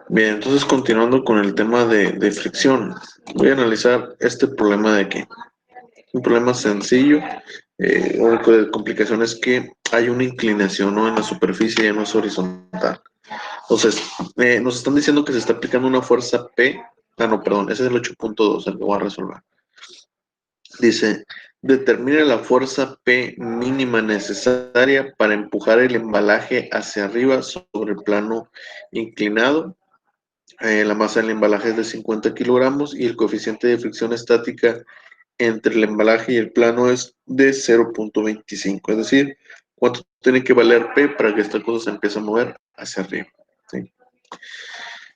Bien, entonces continuando con el tema de fricción, voy a analizar este problema de aquí. Un problema sencillo, único de complicación es que hay una inclinación, ¿no?, en la superficie, ya no es horizontal. Entonces, nos están diciendo que se está aplicando una fuerza P. Ah, no, perdón, ese es el 8.2, el que voy a resolver. Dice, determina la fuerza P mínima necesaria para empujar el embalaje hacia arriba sobre el plano inclinado. La masa del embalaje es de 50 kilogramos y el coeficiente de fricción estática entre el embalaje y el plano es de 0.25. Es decir, cuánto tiene que valer P para que esta cosa se empiece a mover hacia arriba, ¿sí?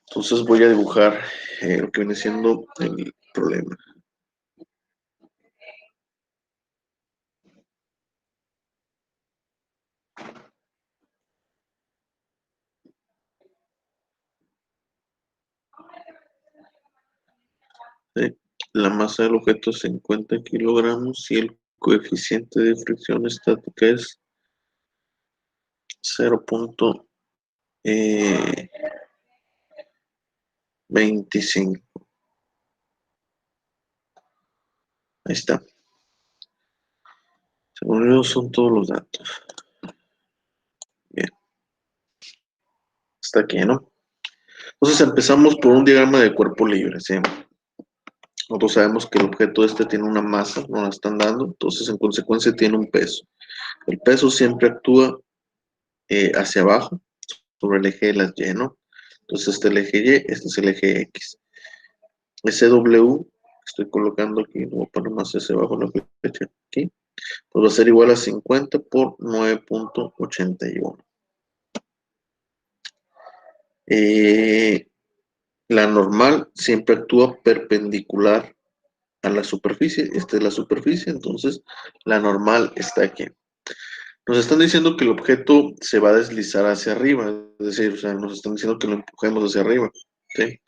Entonces voy a dibujar lo que viene siendo el problema. ¿Sí? La masa del objeto es 50 kilogramos y el coeficiente de fricción estática es 0.25. Ahí está. Según yo son todos los datos. Bien. Está aquí, ¿no? Entonces empezamos por un diagrama de cuerpo libre, ¿sí? Nosotros sabemos que el objeto este tiene una masa, nos la están dando, entonces en consecuencia tiene un peso. El peso siempre actúa hacia abajo, sobre el eje de las Y, ¿no? Entonces este es el eje Y, este es el eje X. Ese W, estoy colocando aquí, no voy a poner más ese bajo la flecha aquí, pues va a ser igual a 50 por 9.81. La normal siempre actúa perpendicular a la superficie. Esta es la superficie, entonces la normal está aquí. Nos están diciendo que el objeto se va a deslizar hacia arriba, es decir, o sea, nos están diciendo que lo empujemos hacia arriba, ¿sí?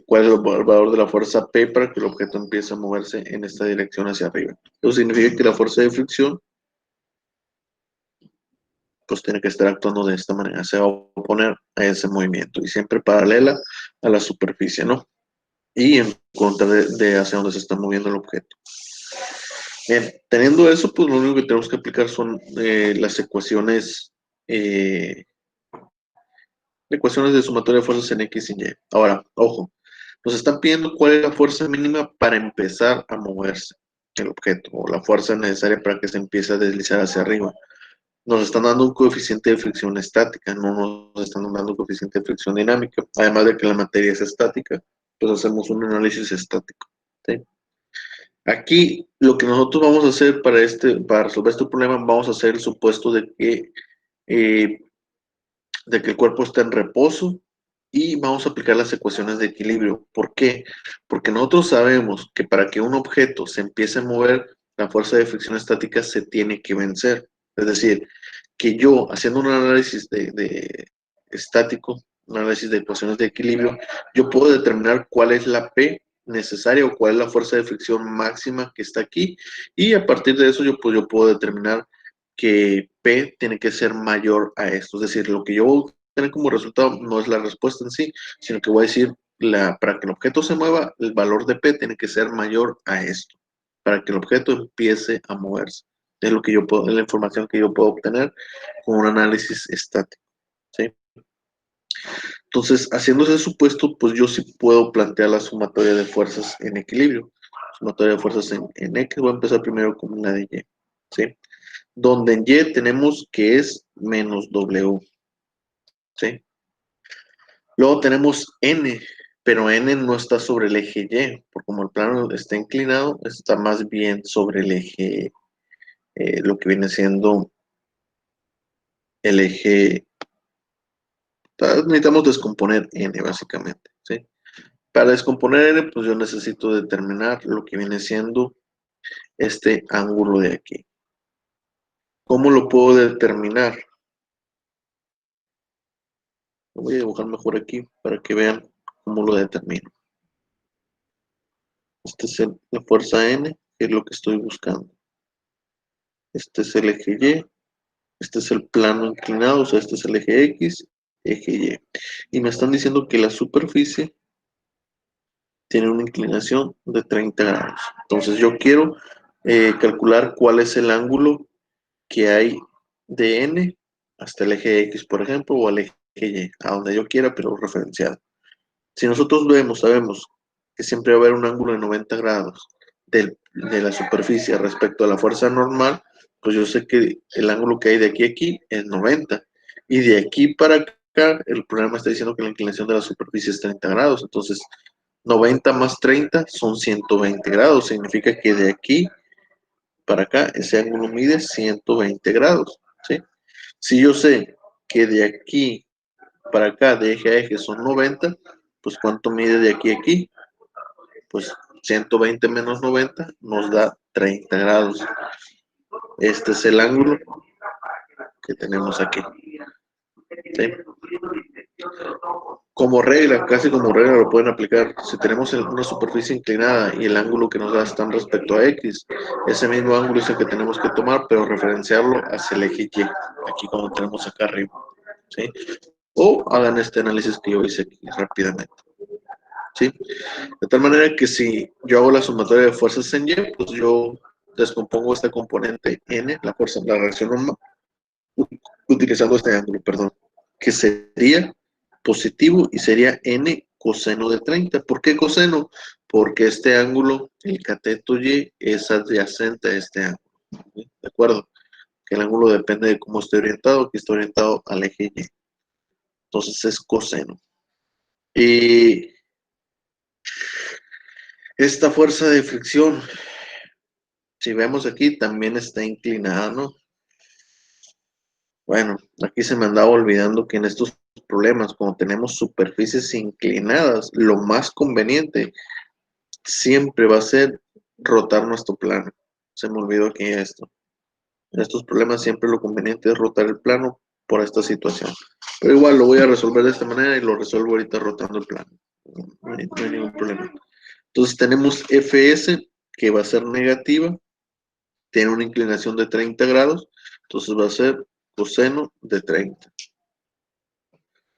¿Cuál es el valor de la fuerza P para que el objeto empiece a moverse en esta dirección hacia arriba? Eso significa que la fuerza de fricción pues tiene que estar actuando de esta manera, se va a oponer a ese movimiento y siempre paralela a la superficie, ¿no? Y en contra de hacia donde se está moviendo el objeto. Bien, teniendo eso, pues lo único que tenemos que aplicar son las ecuaciones de sumatoria de fuerzas en X y Y. Ahora, ojo, nos están pidiendo cuál es la fuerza mínima para empezar a moverse el objeto, o la fuerza necesaria para que se empiece a deslizar hacia arriba. Nos están dando un coeficiente de fricción estática, no nos están dando un coeficiente de fricción dinámica. Además de que la materia es estática, pues hacemos un análisis estático, ¿sí? Aquí lo que nosotros vamos a hacer para resolver este problema, vamos a hacer el supuesto eh, de que el cuerpo está en reposo y vamos a aplicar las ecuaciones de equilibrio. ¿Por qué? Porque nosotros sabemos que para que un objeto se empiece a mover, la fuerza de fricción estática se tiene que vencer. Es decir, que yo, haciendo un análisis de estático, un análisis de ecuaciones de equilibrio, yo puedo determinar cuál es la P necesaria o cuál es la fuerza de fricción máxima que está aquí, y a partir de eso yo puedo determinar que P tiene que ser mayor a esto. Es decir, lo que yo voy a tener como resultado no es la respuesta en sí, sino que voy a decir, para que el objeto se mueva, el valor de P tiene que ser mayor a esto, para que el objeto empiece a moverse. Es lo que yo puedo, es la información que yo puedo obtener con un análisis estático, ¿sí? Entonces, haciendo ese supuesto, pues yo sí puedo plantear la sumatoria de fuerzas en equilibrio. Sumatoria de fuerzas en X, voy a empezar primero con la de Y, ¿sí? Donde en Y tenemos que es menos W, ¿sí? Luego tenemos N, pero N no está sobre el eje Y, porque como el plano está inclinado, está más bien sobre el eje, lo que viene siendo el eje. Necesitamos descomponer N, básicamente, ¿sí? Para descomponer N, pues yo necesito determinar lo que viene siendo este ángulo de aquí. ¿Cómo lo puedo determinar? Lo voy a dibujar mejor aquí para que vean cómo lo determino. Esta es la fuerza N, que es lo que estoy buscando. Este es el eje Y, Este es el plano inclinado, o sea, este es el eje X, eje Y. Y me están diciendo que la superficie tiene una inclinación de 30 grados. Entonces yo quiero calcular cuál es el ángulo que hay de N hasta el eje X, por ejemplo, o al eje Y, a donde yo quiera, pero referenciado. Si nosotros sabemos que siempre va a haber un ángulo de 90 grados de la superficie respecto a la fuerza normal, pues yo sé que el ángulo que hay de aquí a aquí es 90. Y de aquí para acá, el programa está diciendo que la inclinación de la superficie es 30 grados. Entonces, 90 más 30 son 120 grados. Significa que de aquí para acá, ese ángulo mide 120 grados. ¿Sí? Si yo sé que de aquí para acá, de eje a eje, son 90, pues ¿cuánto mide de aquí a aquí? Pues 120 menos 90 nos da 30 grados. Este es el ángulo que tenemos aquí. ¿Sí? Como regla, casi como regla lo pueden aplicar. Si tenemos una superficie inclinada y el ángulo que nos da está respecto a X, ese mismo ángulo es el que tenemos que tomar, pero referenciarlo hacia el eje Y, aquí como tenemos acá arriba. ¿Sí? O hagan este análisis que yo hice aquí rápidamente. ¿Sí? De tal manera que si yo hago la sumatoria de fuerzas en Y, pues yo descompongo este componente N, la fuerza, la reacción normal, utilizando este ángulo, perdón, que sería positivo y sería N coseno de 30. ¿Por qué coseno? Porque este ángulo, el cateto Y, es adyacente a este ángulo. ¿Sí? ¿De acuerdo? Que el ángulo depende de cómo esté orientado, que está orientado al eje Y. Entonces es coseno. Y esta fuerza de fricción, si vemos aquí, también está inclinada, ¿no? Bueno, aquí se me andaba olvidando que en estos problemas, cuando tenemos superficies inclinadas, lo más conveniente siempre va a ser rotar nuestro plano. Se me olvidó aquí esto. En estos problemas siempre lo conveniente es rotar el plano por esta situación. Pero igual lo voy a resolver de esta manera y lo resuelvo ahorita rotando el plano. No hay ningún problema. Entonces tenemos Fs que va a ser negativa, tiene una inclinación de 30 grados, entonces va a ser coseno de 30.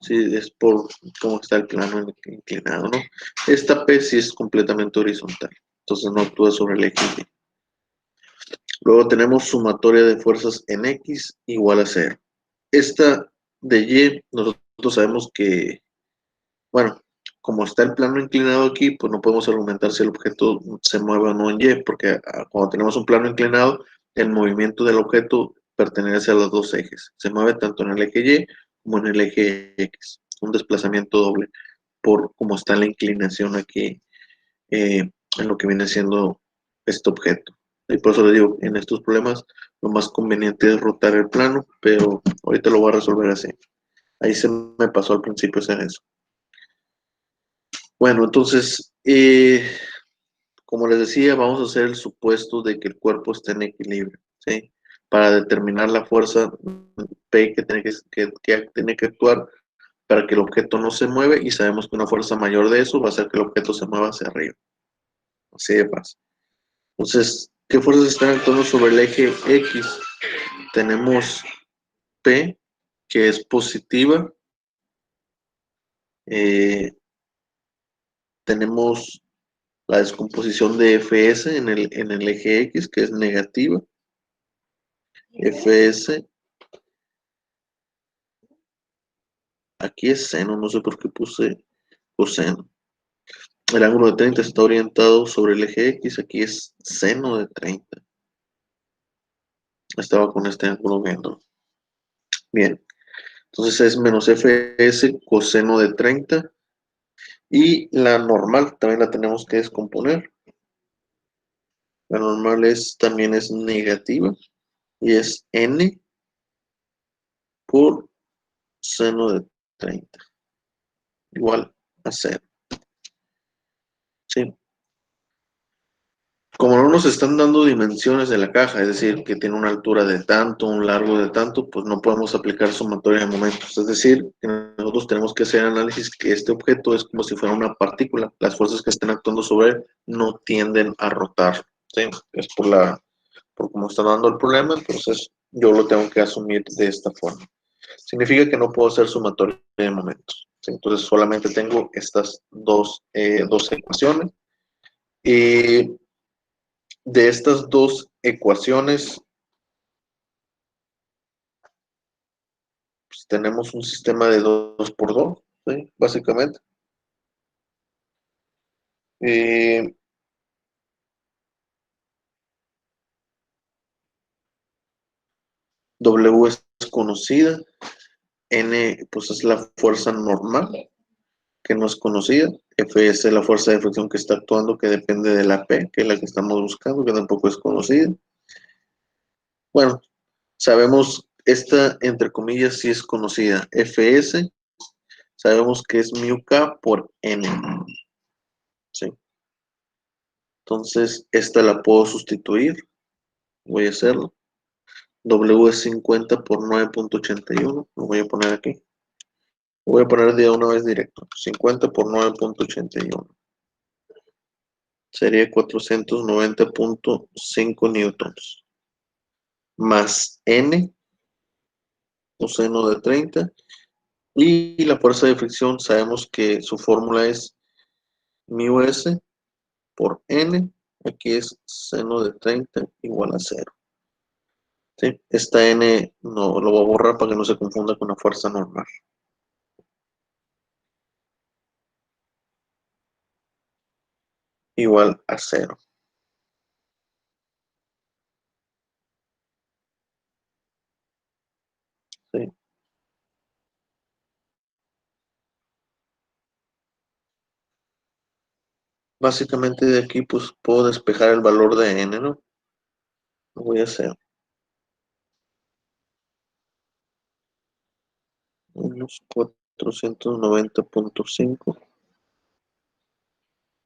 Sí, es por cómo está el plano inclinado, ¿no? Esta P sí es completamente horizontal, entonces no actúa sobre el eje Y. Luego tenemos sumatoria de fuerzas en X igual a 0. Esta de Y, nosotros sabemos que, bueno, como está el plano inclinado aquí, pues no podemos argumentar si el objeto se mueve o no en Y, porque cuando tenemos un plano inclinado, el movimiento del objeto pertenece a los dos ejes. Se mueve tanto en el eje Y como en el eje X. Un desplazamiento doble por cómo está la inclinación aquí en lo que viene siendo este objeto. Y por eso le digo, en estos problemas lo más conveniente es rotar el plano, pero ahorita lo voy a resolver así. Ahí se me pasó al principio hacer eso. Bueno, entonces, como les decía, vamos a hacer el supuesto de que el cuerpo esté en equilibrio, ¿sí? Para determinar la fuerza P que tiene que actuar para que el objeto no se mueve y sabemos que una fuerza mayor de eso va a hacer que el objeto se mueva hacia arriba. Así de fácil. Entonces, ¿qué fuerzas están actuando sobre el eje X? Tenemos P, que es positiva. Tenemos la descomposición de Fs en el eje X, que es negativa. Fs, aquí es seno, no sé por qué puse coseno. El ángulo de 30 está orientado sobre el eje X, aquí es seno de 30. Estaba con este ángulo viendo. Bien, entonces es menos Fs coseno de 30. Y la normal también la tenemos que descomponer. La normal también es negativa y es n por seno de 30, igual a 0. ¿Sí? Como no nos están dando dimensiones de la caja, es decir, que tiene una altura de tanto, un largo de tanto, pues no podemos aplicar sumatoria de momentos. Es decir, que nosotros tenemos que hacer análisis que este objeto es como si fuera una partícula. Las fuerzas que estén actuando sobre él no tienden a rotar. ¿Sí? Es por cómo está dando el problema, entonces yo lo tengo que asumir de esta forma. Significa que no puedo hacer sumatoria de momentos. ¿Sí? Entonces solamente tengo estas dos ecuaciones. Y de estas dos ecuaciones, pues, tenemos un sistema de 2 por 2, ¿sí? Básicamente. Eh, W es conocida, N pues es la fuerza normal, que no es conocida, F es la fuerza de fricción que está actuando, que depende de la P, que es la que estamos buscando, que tampoco es conocida. Bueno, sabemos esta, entre comillas, sí es conocida. Fs, sabemos que es mu k por N. ¿Sí? Entonces, esta la puedo sustituir. Voy a hacerlo. W es 50 por 9.81. Lo voy a poner aquí. Lo voy a poner de una vez directo. 50 por 9.81. Sería 490.5 newtons. Más N, coseno de 30. Y la fuerza de fricción, sabemos que su fórmula es mu s por n, aquí es seno de 30 igual a 0. ¿Sí? Esta n no lo voy a borrar para que no se confunda con la fuerza normal. Igual a 0. ¿Sí? Básicamente de aquí pues puedo despejar el valor de n, ¿no? Lo voy a hacer. Unos 490.5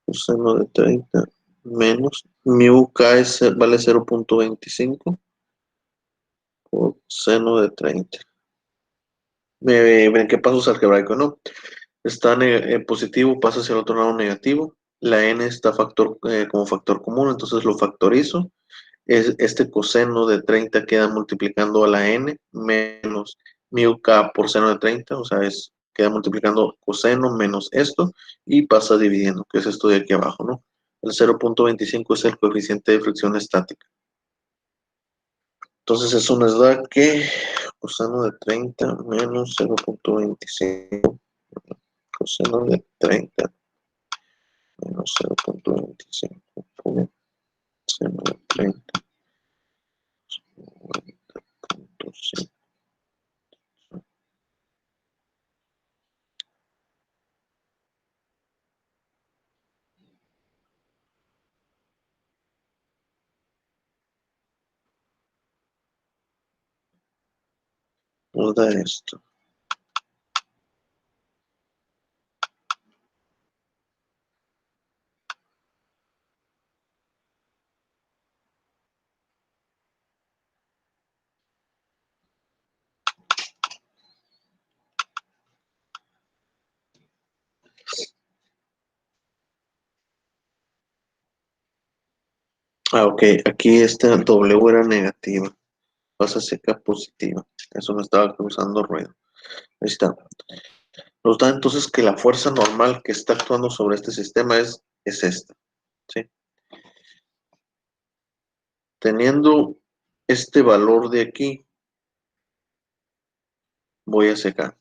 coseno de 30 menos mu k vale 0.25 por seno de 30. ¿En qué pasos algebraicos, no? Está positivo, pasa hacia el otro lado negativo. La n está como factor común, entonces lo factorizo. Este coseno de 30 queda multiplicando a la n menos mu k por seno de 30, o sea, queda multiplicando coseno menos esto y pasa dividiendo, que es esto de aquí abajo, ¿no? El 0.25 es el coeficiente de fricción estática. Entonces eso nos da que coseno de 30 menos 0.25 coseno de 30 menos 0.25 por seno de 30 90.5. Nos da esto. Ah, ok. Aquí esta W era negativa. Pasa a ser acá positiva. Eso me estaba causando ruido. Ahí está. Nos da entonces que la fuerza normal que está actuando sobre este sistema es esta. ¿Sí? Teniendo este valor de aquí, voy a secar.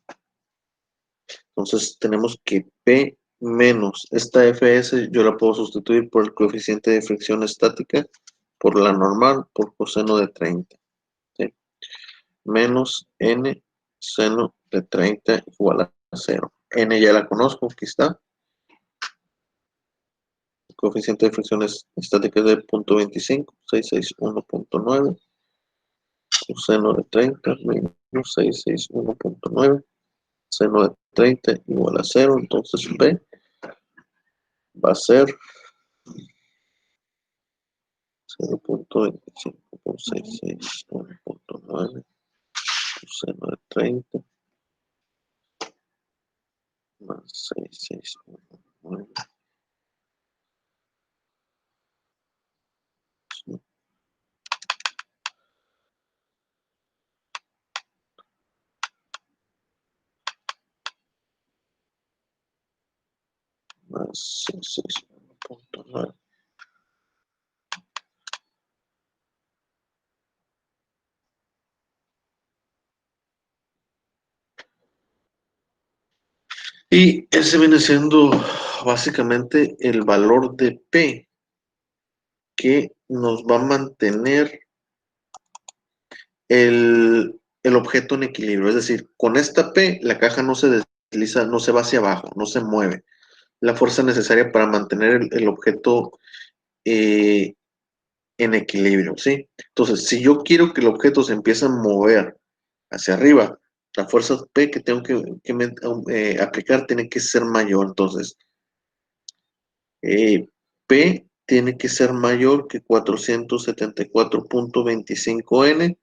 Entonces tenemos que P menos esta Fs, yo la puedo sustituir por el coeficiente de fricción estática, por la normal, por coseno de 30. ¿Sí? Menos N seno de 30 igual a 0. N ya la conozco, aquí está. El coeficiente de fricción estática es de 0.25, 661.9. Coseno de 30 menos 661.9. Seno de 30 igual a 0. Entonces P va a ser 0.25 por 661.9 seno de 30 más 661.9. 6.9. Y ese viene siendo básicamente el valor de P que nos va a mantener el objeto en equilibrio. Es decir, con esta P la caja no se desliza, no se va hacia abajo, no se mueve. La fuerza necesaria para mantener el objeto eh, en equilibrio, ¿sí? Entonces, si yo quiero que el objeto se empiece a mover hacia arriba, la fuerza P que tengo que aplicar tiene que ser mayor. Entonces, P tiene que ser mayor que 474.25 N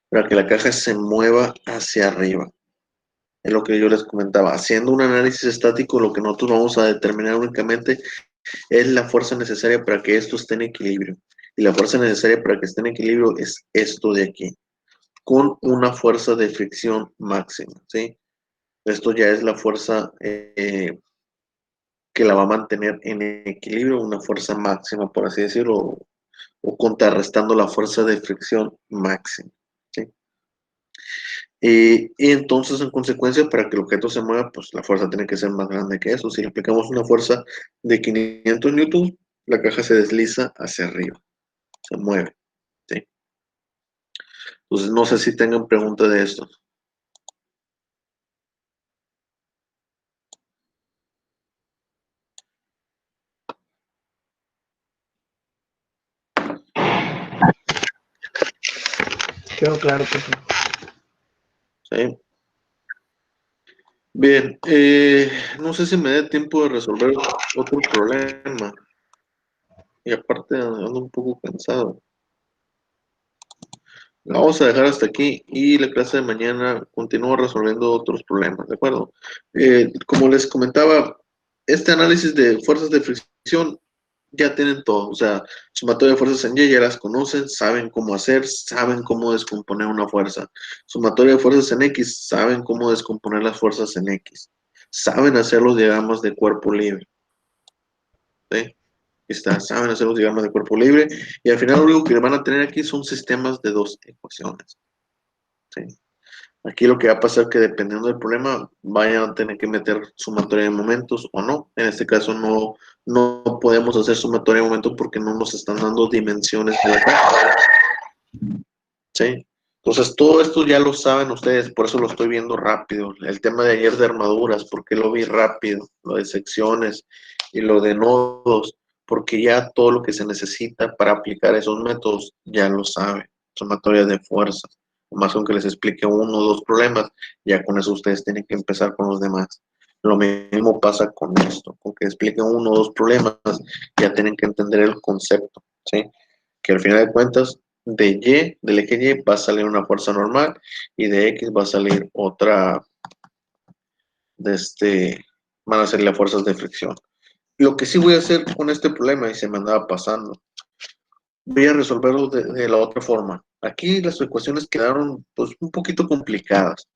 para que la caja se mueva hacia arriba. Es lo que yo les comentaba. Haciendo un análisis estático, lo que nosotros vamos a determinar únicamente es la fuerza necesaria para que esto esté en equilibrio. Y la fuerza necesaria para que esté en equilibrio es esto de aquí, con una fuerza de fricción máxima, ¿sí? Esto ya es la fuerza que la va a mantener en equilibrio, una fuerza máxima, por así decirlo, o contrarrestando la fuerza de fricción máxima, ¿sí? Y entonces, en consecuencia, para que el objeto se mueva, pues la fuerza tiene que ser más grande que eso. Si le aplicamos una fuerza de 500 newtons, la caja se desliza hacia arriba, se mueve, ¿sí? Entonces, no sé si tengan pregunta de esto. Quedó claro que sí. ¿Sí? Bien, no sé si me dé tiempo de resolver otro problema. Y aparte ando un poco cansado. La vamos a dejar hasta aquí y la clase de mañana continúa resolviendo otros problemas, ¿de acuerdo? Como les comentaba, este análisis de fuerzas de fricción ya tienen todo, o sea, sumatoria de fuerzas en Y ya las conocen, saben cómo hacer, saben cómo descomponer una fuerza. Sumatoria de fuerzas en X, saben cómo descomponer las fuerzas en X. Saben hacer los diagramas de cuerpo libre, ¿sí? Saben hacer los diagramas de cuerpo libre y al final lo único que van a tener aquí son sistemas de dos ecuaciones, ¿sí? Aquí lo que va a pasar es que dependiendo del problema, vayan a tener que meter sumatoria de momentos o no. En este caso no podemos hacer sumatoria de momentos porque no nos están dando dimensiones de la caja, ¿sí? Entonces todo esto ya lo saben ustedes, por eso lo estoy viendo rápido. El tema de ayer de armaduras, porque lo vi rápido, lo de secciones y lo de nodos, porque ya todo lo que se necesita para aplicar esos métodos ya lo saben. Sumatoria de fuerzas. Más aunque les explique uno o dos problemas, ya con eso ustedes tienen que empezar con los demás. Lo mismo pasa con esto, con que expliquen uno o dos problemas, ya tienen que entender el concepto, ¿sí? Que al final de cuentas, del eje Y va a salir una fuerza normal y de X va a salir otra, van a salir las fuerzas de fricción. Lo que sí voy a hacer con este problema, y se me andaba pasando, voy a resolverlo de la otra forma. Aquí las ecuaciones quedaron pues un poquito complicadas,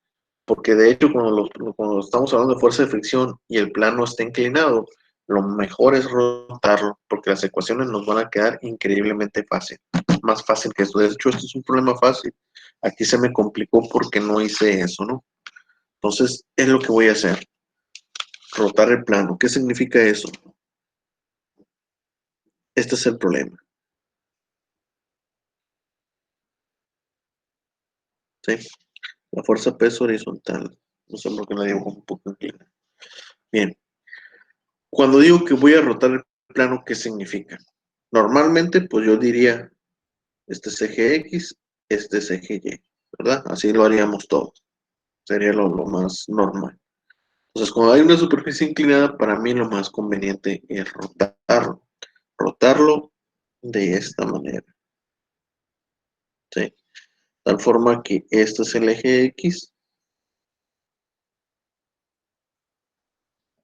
porque de hecho cuando estamos hablando de fuerza de fricción y el plano está inclinado, lo mejor es rotarlo, porque las ecuaciones nos van a quedar increíblemente fácil, más fácil que esto. De hecho, esto es un problema fácil. Aquí se me complicó porque no hice eso, ¿no? Entonces, es lo que voy a hacer, rotar el plano. ¿Qué significa eso? Este es el problema, ¿sí? La fuerza P es horizontal. No sé por qué la digo un poco inclinada. Bien, cuando digo que voy a rotar el plano, ¿qué significa? Normalmente, pues yo diría, este es eje X, este es eje Y, ¿verdad? Así lo haríamos todos. Sería lo más normal. Entonces, cuando hay una superficie inclinada, para mí lo más conveniente es rotarlo. Rotarlo de esta manera, ¿sí? Tal forma que este es el eje X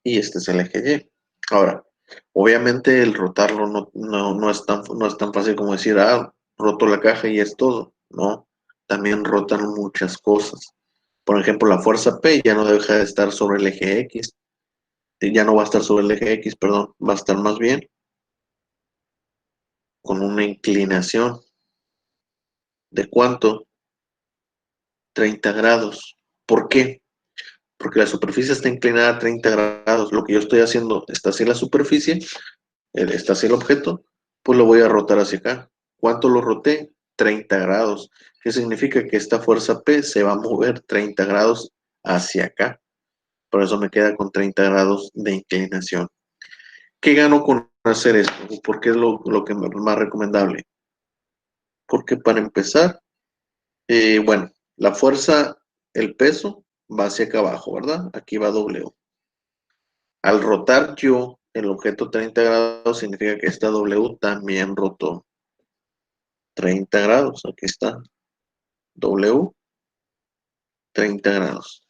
y este es el eje Y. Ahora, Obviamente el rotarlo no es tan fácil como decir, roto la caja y es todo. No, también rotan muchas cosas. Por ejemplo, la fuerza P ya no deja de estar sobre el eje X, ya no va a estar sobre el eje X, perdón, va a estar más bien con una inclinación. ¿De cuánto? 30 grados. ¿Por qué? Porque la superficie está inclinada a 30 grados. Lo que yo estoy haciendo está hacia la superficie, está hacia el objeto, pues lo voy a rotar hacia acá. ¿Cuánto lo roté? 30 grados. ¿Qué significa? Que esta fuerza P se va a mover 30 grados hacia acá. Por eso me queda con 30 grados de inclinación. ¿Qué gano con hacer esto? ¿Por qué es lo que es más recomendable? Porque para empezar, bueno, la fuerza, el peso va hacia acá abajo, ¿verdad? Aquí va W. Al rotar yo el objeto 30 grados, significa que esta W también rotó 30 grados. Aquí está. W, 30 grados.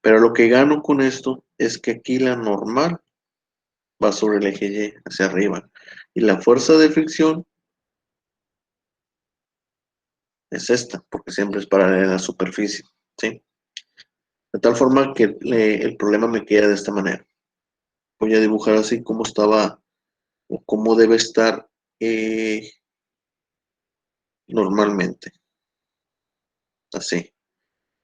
Pero lo que gano con esto es que aquí la normal va sobre el eje Y, hacia arriba. Y la fuerza de fricción es esta, porque siempre es paralela a la superficie, ¿sí? De tal forma que el problema me queda de esta manera. Voy a dibujar así como estaba, o cómo debe estar normalmente. Así.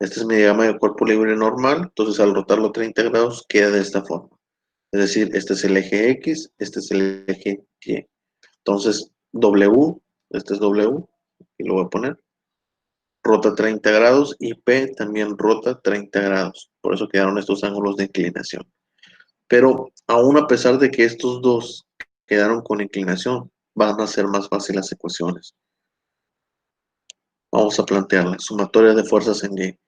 Este es mi diagrama de cuerpo libre normal, entonces al rotarlo 30 grados queda de esta forma. Es decir, este es el eje X, este es el eje Y. Entonces, W, este es W, y lo voy a poner, rota 30 grados y P también rota 30 grados. Por eso quedaron estos ángulos de inclinación. Pero aún a pesar de que estos dos quedaron con inclinación, van a ser más fáciles las ecuaciones. Vamos a plantearla. Sumatoria de fuerzas en Y.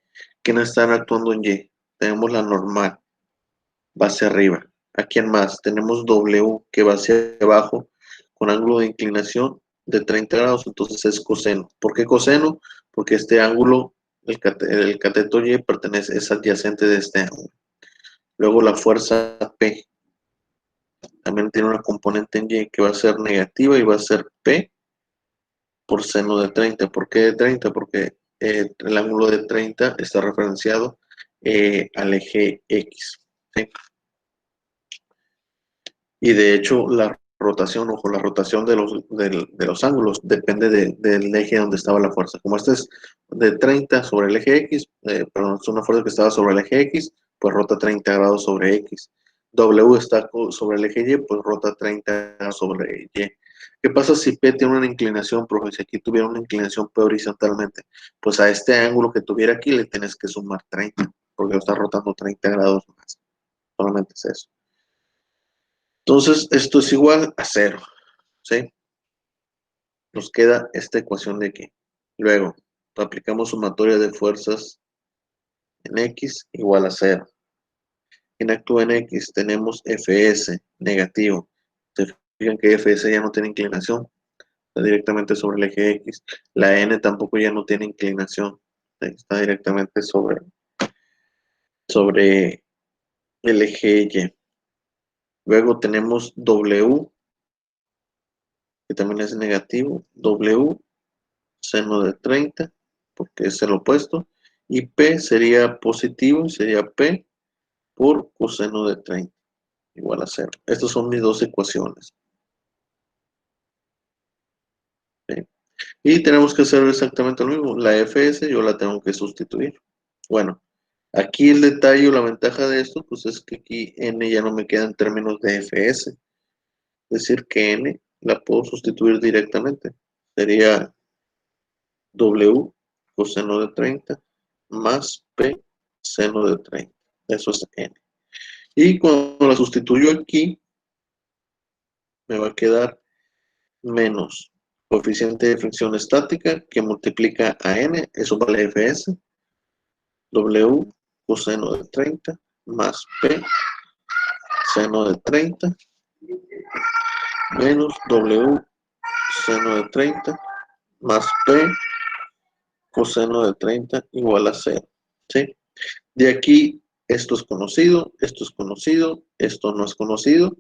¿Quiénes están actuando en Y? Tenemos la normal, va hacia arriba. ¿A quién más? Tenemos W, que va hacia abajo, con ángulo de inclinación de 30 grados, entonces es coseno. ¿Por qué coseno? Porque este ángulo, el cateto Y, es adyacente de este ángulo. Luego la fuerza P, también tiene una componente en Y que va a ser negativa y va a ser P por seno de 30. ¿Por qué de 30? Porque el ángulo de 30 está referenciado al eje X, ¿sí? Y de hecho la rotación, ojo, la rotación de los ángulos depende del eje donde estaba la fuerza. Como este es de 30 sobre el eje X, perdón, es una fuerza que estaba sobre el eje X, pues rota 30 grados sobre X. W está sobre el eje Y, pues rota 30 grados sobre Y. ¿Qué pasa si P tiene una inclinación, profe? Si aquí tuviera una inclinación P horizontalmente, pues a este ángulo que tuviera aquí le tienes que sumar 30, porque lo está rotando 30 grados más. Solamente es eso. Entonces, esto es igual a 0, ¿sí? Nos queda esta ecuación de aquí. Luego, aplicamos sumatoria de fuerzas en X igual a 0. ¿Quién actúa en X? Tenemos Fs negativo. Se fijan que Fs ya no tiene inclinación, está directamente sobre el eje X. La N tampoco ya no tiene inclinación, está directamente sobre el eje Y. Luego tenemos W, que también es negativo. W, seno de 30, porque es el opuesto. Y P sería positivo, sería P por coseno de 30, igual a 0. Estas son mis dos ecuaciones, ¿sí? Y tenemos que hacer exactamente lo mismo. La Fs yo la tengo que sustituir. Bueno, aquí el detalle o la ventaja de esto, pues es que aquí N ya no me queda en términos de Fs. Es decir, que N la puedo sustituir directamente. Sería W coseno de 30 más P seno de 30. Eso es N. Y cuando la sustituyo aquí, me va a quedar menos coeficiente de fricción estática que multiplica a N, eso vale Fs, W coseno de 30 más P seno de 30 menos W seno de 30 más P coseno de 30 igual a 0, ¿sí? De aquí, esto es conocido, esto no es conocido,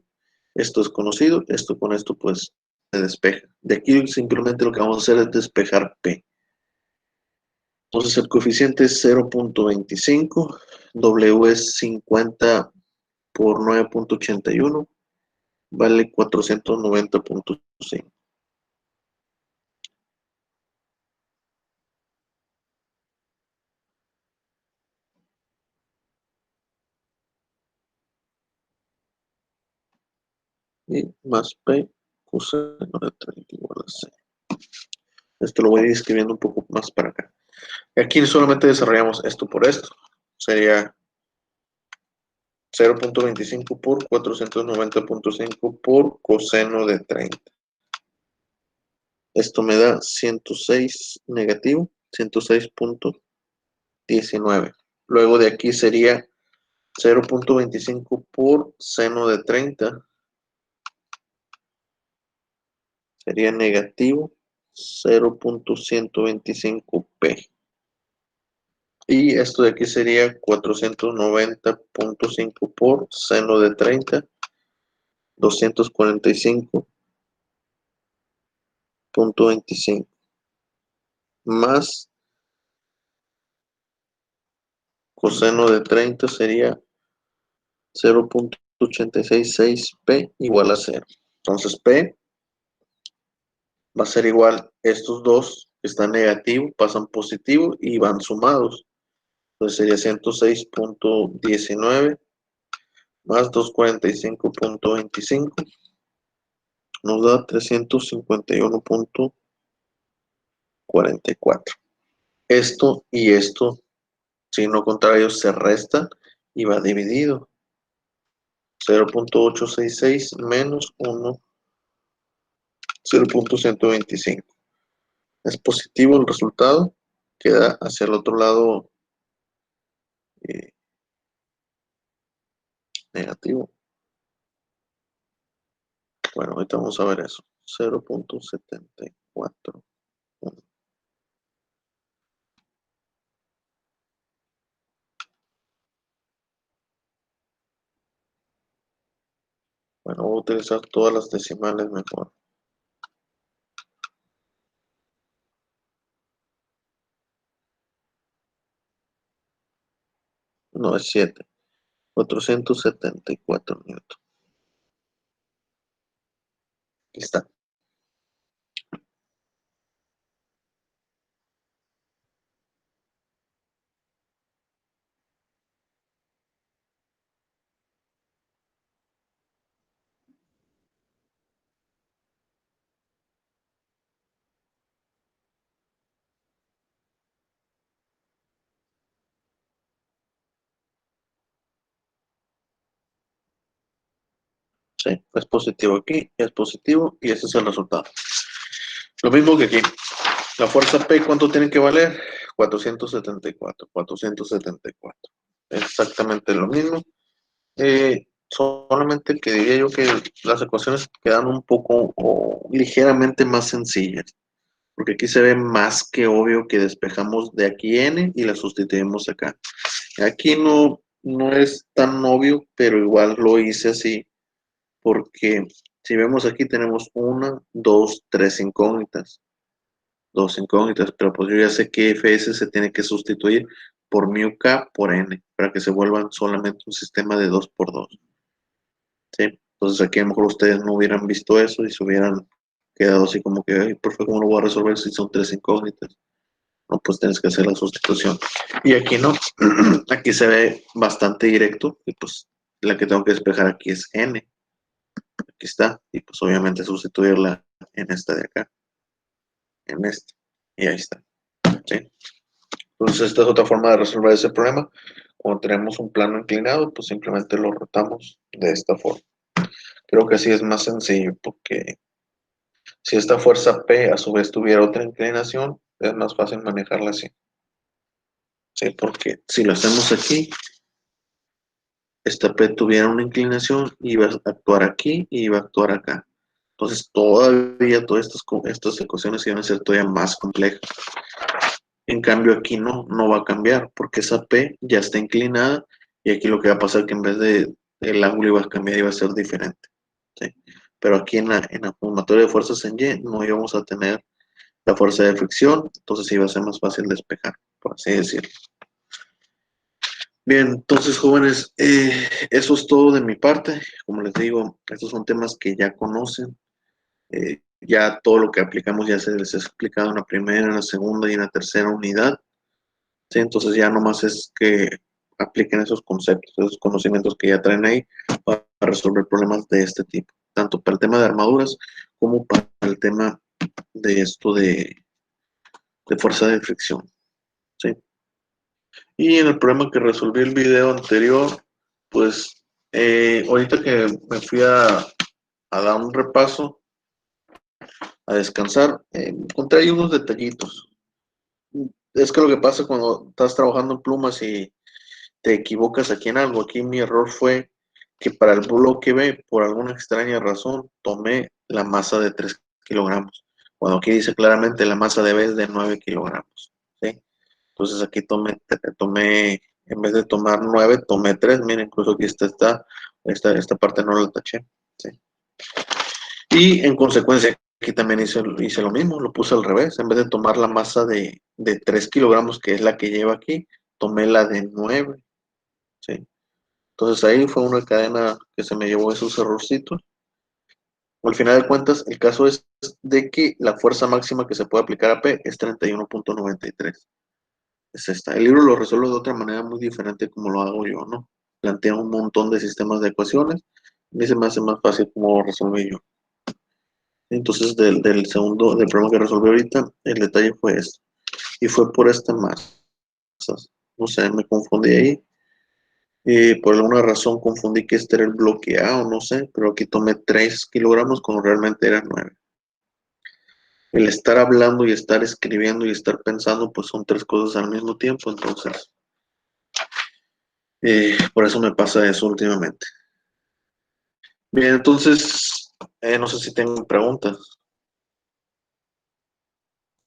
Esto es conocido, esto con esto pues se despeja. De aquí simplemente lo que vamos a hacer es despejar P. Entonces el coeficiente es 0.25, W es 50 por 9.81, vale 490.5. Y más P coseno de 30 igual a 0. Esto lo voy a ir escribiendo un poco más para acá. Aquí solamente desarrollamos esto por esto. Sería 0.25 por 490.5 por coseno de 30. Esto me da 106 negativo, 106.19. Luego de aquí sería 0.25 por seno de 30. Sería negativo 0.125p. Y esto de aquí sería 490.5 por seno de 30, 245.25, más coseno de 30 sería 0.866p igual a 0. Entonces P va a ser igual, estos dos que están negativos pasan positivo y van sumados. Entonces sería 106.19 más 245.25 nos da 351.44. Esto y esto, signo contrario, se resta y va dividido. 0.866 menos 1, 0.125. Es positivo el resultado, queda hacia el otro lado negativo. Bueno, ahorita vamos a ver eso. 0.74. Bueno, voy a utilizar todas las decimales mejor. No, es 7. 474 newton. Aquí está. Sí, es positivo aquí, es positivo y ese es el resultado. Lo mismo que aquí. La fuerza P, ¿cuánto tiene que valer? 474, 474. Exactamente lo mismo. Solamente que diría yo que las ecuaciones quedan un poco o ligeramente más sencillas. Porque aquí se ve más que obvio que despejamos de aquí n y la sustituimos acá. Aquí no es tan obvio, pero igual lo hice así. Porque si vemos aquí tenemos una, dos, tres incógnitas. Dos incógnitas, pero pues yo ya sé que fs se tiene que sustituir por mu k por n, para que se vuelvan solamente un sistema de 2 por 2. ¿Sí? Entonces aquí a lo mejor ustedes no hubieran visto eso y se hubieran quedado así como que, ay, por favor, ¿cómo lo voy a resolver si son tres incógnitas? No, pues tienes que hacer la sustitución. Y aquí no, aquí se ve bastante directo y pues la que tengo que despejar aquí es n. Aquí está, y pues obviamente sustituirla en esta de acá, en esta, y ahí está. ¿Sí? Entonces esta es otra forma de resolver ese problema. Cuando tenemos un plano inclinado, pues simplemente lo rotamos de esta forma. Creo que así es más sencillo, porque si esta fuerza P a su vez tuviera otra inclinación, es más fácil manejarla así. ¿Sí? Porque si lo hacemos aquí, esta P tuviera una inclinación, iba a actuar aquí y iba a actuar acá. Entonces todavía todas estas ecuaciones iban a ser todavía más complejas. En cambio aquí no va a cambiar, porque esa P ya está inclinada y aquí lo que va a pasar es que en vez de el ángulo iba a cambiar, iba a ser diferente. ¿sí? Pero aquí en la sumatoria de fuerzas en Y no íbamos a tener la fuerza de fricción, entonces iba a ser más fácil despejar, por así decirlo. Bien, entonces jóvenes, eso es todo de mi parte. Como les digo, estos son temas que ya conocen. Ya todo lo que aplicamos ya se les ha explicado en la primera, en la segunda y en la tercera unidad. ¿Sí? Entonces ya nomás es que apliquen esos conceptos, esos conocimientos que ya traen ahí para resolver problemas de este tipo, tanto para el tema de armaduras como para el tema de esto de fuerza de fricción. ¿Sí? Y en el problema que resolví el video anterior, pues ahorita que me fui a dar un repaso, a descansar, encontré ahí unos detallitos. Es que lo que pasa cuando estás trabajando en plumas y te equivocas aquí en algo, aquí mi error fue que para el bloque B, por alguna extraña razón, tomé la masa de 3 kilogramos. Cuando aquí dice claramente la masa de B es de 9 kilogramos. ¿Sí? Entonces aquí tomé, en vez de tomar 9, tomé 3. Miren, incluso aquí esta parte no la taché. ¿Sí? Y en consecuencia, aquí también hice lo mismo, lo puse al revés. En vez de tomar la masa de 3 kilogramos, que es la que lleva aquí, tomé la de 9. ¿Sí? Entonces ahí fue una cadena que se me llevó esos errorcitos. Al final de cuentas, el caso es de que la fuerza máxima que se puede aplicar a P es 31.93. Es esta. El libro lo resuelve de otra manera muy diferente como lo hago yo, ¿no? Plantea un montón de sistemas de ecuaciones. A mí se me hace más fácil como lo resolví yo. Entonces, del problema que resolví ahorita, el detalle fue esto. Y fue por esta masa. No sé, me confundí ahí. Por alguna razón confundí que este era el bloque A o no sé, pero aquí tomé 3 kilogramos cuando realmente eran 9. El estar hablando y estar escribiendo y estar pensando, pues son tres cosas al mismo tiempo, entonces, por eso me pasa eso últimamente. Bien, entonces, no sé si tengo preguntas.